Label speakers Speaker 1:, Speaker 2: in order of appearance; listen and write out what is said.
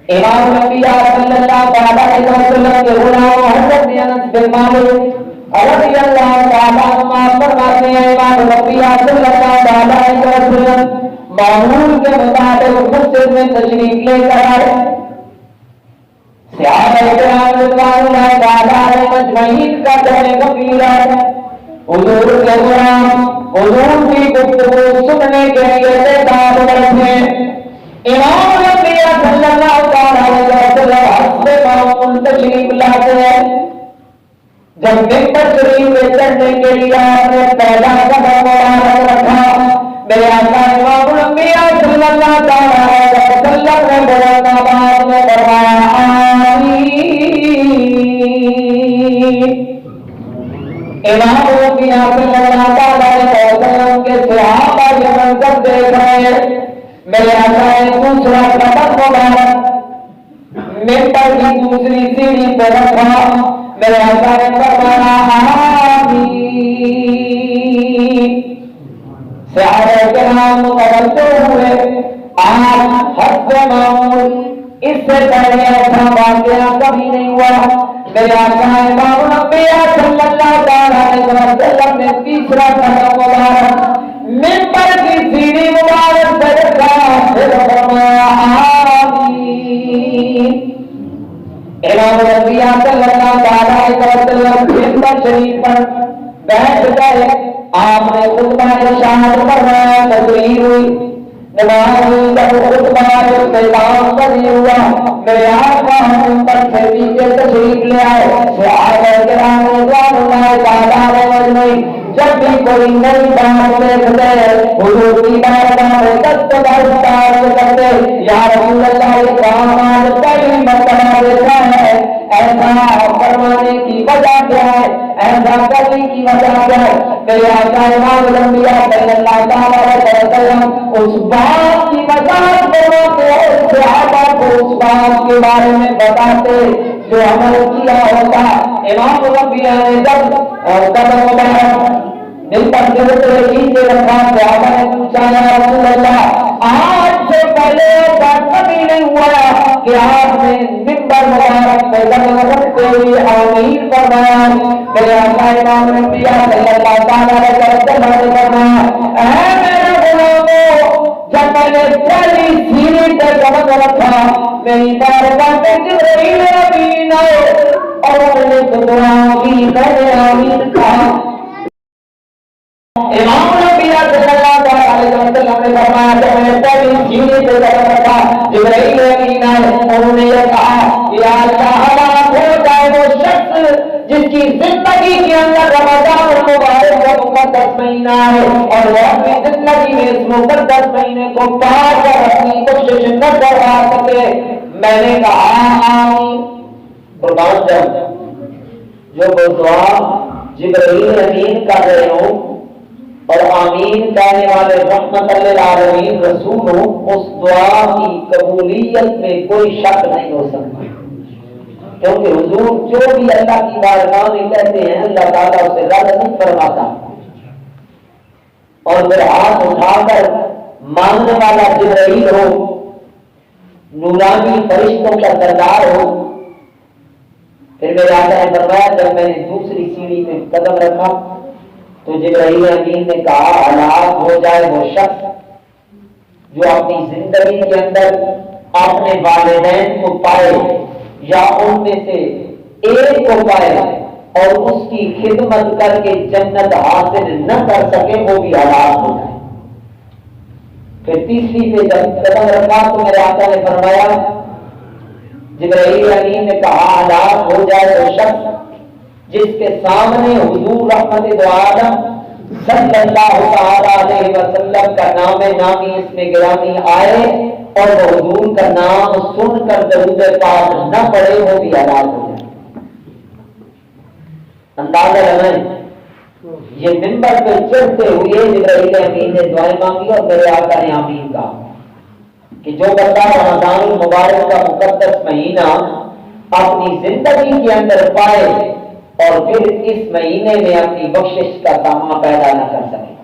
Speaker 1: امام الانبیاء صلی اللہ علیہ وسلم کے غلام حضرت انس بن مالک رضی اللہ تعالیٰ عنہ فرماتے ہیں امام الانبیاء صلی اللہ علیہ وسلم معمول کے مطابق مسجد میں تشریف لے کر آئے. صحابہ کرام رضوان اللہ تعالیٰ علیہم اجمعین کا دور کبیرہ حضور کے غلام حضور کی گفتگو سننے کے لیے بیدار بیٹھے. امام الانبیاء صلی اللہ علیہ وسلم حسب معمول تشریف لاتے ہیں. جب ممبر شریف پہ چڑھنے کے لیے آپ نے پہلا قدم مبارک رکھا, میرے آقا امام الانبیاء صلی اللہ علیہ وسلم نے بلند آواز میں فرمایا آمین. امام الانبیاء صلی اللہ علیہ وسلم کے صحابہ یہ منظر دیکھ رہے ہیں. میرے آقا نے دوسرا قدم مبارک ممبر کی دوسری سیڑھی پہ رکھا. میرے آقا نے فرمایا آمین. صحابہ کرام متوجہ ہوئے. آج حسب معمول اس سے پہلے ایسا واقعہ کبھی نہیں ہوا. میرے آقا امام الانبیاء صلی اللہ علیہ وسلم نے تیسرا قدم مبارک ممبر کی سیڑھی مبارک سے رکھا. پھر فرمایا آمین. امام الانبیاء صلی اللہ علیہ وسلم ممبر شریف پر بیٹھ گئے. آپ نے خطبہ ارشاد فرمایا, تقریر ہوئی, نماز ہوئی. جب خطبہ اختتام پذیر ہوا, میرے آقا ممبر سے پیچھے تشریف لے آئے. صحابہ کرام رضوان اللہ تعالیٰ علیہم اجمعین جب بھی کوئی نئی بات دیکھتے حضور کی بارگاہ میں دستبردار کرتے, یا رسول اللہ یہ کام آج پہلی مرتبہ دیکھا ہے, ایسا فرمانے کی وجہ کیا ہے, ایسا کرنے کی وجہ کیا ہے. میرے آقا امام الانبیاء صلی اللہ علیہ وسلم اس بات کی وضاحت فرماتے ہیں, صحابہ کو اس بات کے بارے میں بتاتے جو عمل کیا ہوتا. امام الانبیاء نے جب قدم مبارک ممبر سے نیچے رکھا, صحابہ نے پوچھا یا رسول اللہ آج سے پہلے ایسا کبھی نہیں ہوا کہ آپ نے ممبر مبارک پہ قدم رکھتے ہوئے آمین فرمایا. میرے آقا امام الانبیاء صلی اللہ علیہ وسلم نے فرمایا اے میرے غلامو, جب میں نے پہلی سیڑھی پہ قدم رکھا میری بارگاہ میں جبرائیل امین آئے اور انہوں نے دعا کی, میں نے آمین کہا. امام الانبیاء صلی اللہ علیہ وسلم نے فرمایا جب میں نے پہلی سیڑھی پہ قدم رکھا جبرائیل امین آئے, انہوں نے یہ کہا یا اللہ ہلاک ہو جائے وہ شخص جس کی زندگی کے اندر رمضان المبارک کا مقدس مہینہ ہے اور وہ اپنی زندگی میں اس مقدس مہینے کو پار کر اپنی کوشش نہ کروا سکے. میں نے کہا آمین. قربان جو دعا جبرائیل امین کر رہے ہوں اور آمین کہنے والے رحمت للعالمین رسول ہوں, اس دعا کی قبولیت میں کوئی شک نہیں ہو سکتا, کیونکہ حضور جو بھی اللہ کی بارگاہ میں کہتے ہیں اللہ تعالیٰ اسے رد نہیں فرماتا. اور پھر ہاتھ اٹھا کر مانگنے والا جبرائیل ہو, نورانی فرشتوں کا سردار ہو. پھر میرے آقا نے فرمایا جب میں نے دوسری سیڑھی پہ قدم رکھا تو جبرائیل امین نے کہا ہلاک ہو جائے وہ شخص جو اپنی زندگی کے اندر اپنے والدین کو پائے یا ان میں سے ایک کو پائے اور اس کی خدمت کر کے جنت حاصل نہ کر سکے, وہ بھی ہلاک ہو جائے. پھر تیسری پہ جب قدم رکھا تو میرے آقا نے فرمایا جبرائیل امین نے کہا ہلاک ہو جائے وہ شخص جس کے سامنے حضور رحمت دو عالم صلی اللہ علیہ وسلم کا نام نامی اس میں گرامی آئے اور وہ حضور کا نام سن کر درود پاک نہ پڑے, وہ بھی ہلاک ہو جائے. اندازہ لگائیں یہ منبر پہ چڑھتے ہوئے جبرائیل امین نے دعائیں مانگی اور میرے آقا نے آمین کہا کہ جو بندہ رمضان المبارک کا مقدس مہینہ اپنی زندگی کے اندر پائے اور پھر اس مہینے میں اپنی بخشش کا سامان پیدا نہ کر سکے,